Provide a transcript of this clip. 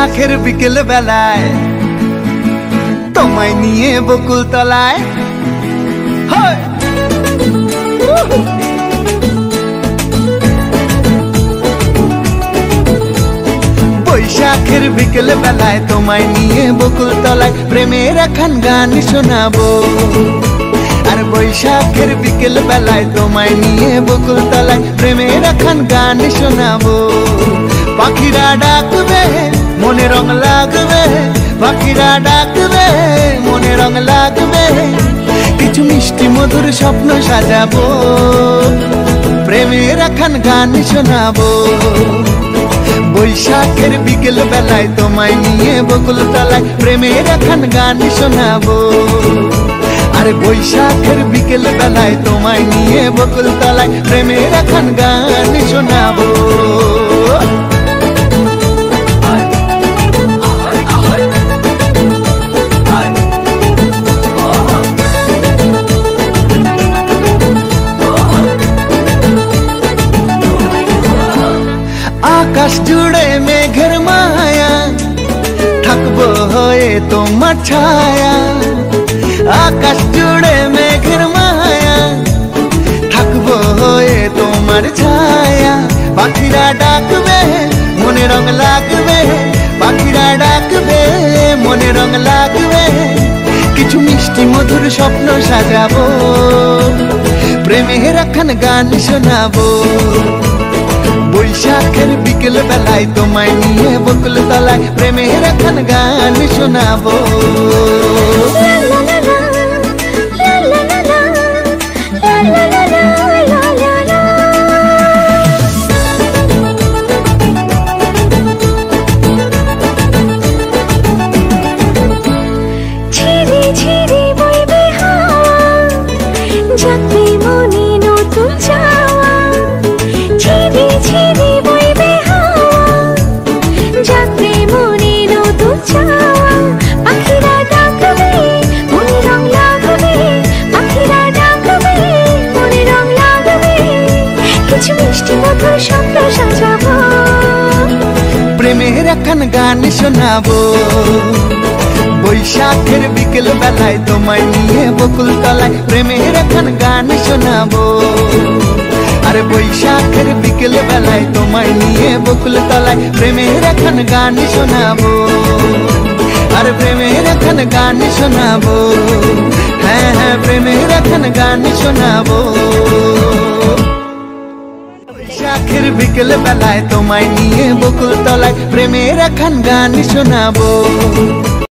বৈশাখের বিকেল বেলায় তোমায় নিয়ে বকুল তলায় বৈশাখের বিকেল বেলায় তোমায় নিয়ে বকুল তলায় প্রেমের একখান গান শোনাবো। আর বৈশাখের বিকেল বেলায় তোমায় নিয়ে বকুল তলায় প্রেমের একখান গান শোনাবো। পাখিরা ডাকবে মনে রং লাগবে, পাখিরা ডাকবে মনে রং লাগবে, কিছু মিষ্টি মধুর স্বপ্ন সাজাবো, প্রেমের একখান গান শোনাবো। বৈশাখের বিকেল বেলায় তোমায় নিয়ে বকুল তলায় প্রেমের একখান গান শোনাবো। আরে বৈশাখের বিকেল বেলায় তোমায় নিয়ে বকুল তলায় প্রেমের একখান গান শোনাবো। আকাশ জুড়ে মেঘের মায়া, থাকবো হয়ে তোমার ছায়া। আকাশ জুড়ে মেঘের মায়া, থাকবো হয়ে তোমার ছায়া। পাখিরা ডাকবে মনে রং লাগবে, পাখিরা ডাকবে মনে রং লাগবে, কিছু মিষ্টি মধুর স্বপ্ন সাজাবো, প্রেমের একখান গান শোনাবো। বৈশাখের বিকেল বেলায় তোমায় নিয়ে বকুল তলায় প্রেমের একখান গান শোনাবো। প্রেমের একখান গান শোনাবো। বৈশাখের বিকেল বেলায় তোমায় নিয়ে বকুল তলায় প্রেমের একখান গান শোনাবো। আরে বৈশাখের বিকেল বেলায় তোমায় নিয়ে বকুল তলায় প্রেমের একখান গান শোনাবো। আরে প্রেমের একখান গান শোনাবো, হ্যাঁ হ্যাঁ প্রেমের একখান গান শোনাবো। বৈশাখের বিকেল বেলায় তোমায় নিয়ে বকুল তলায় প্রেমের একখান গান শোনাবো।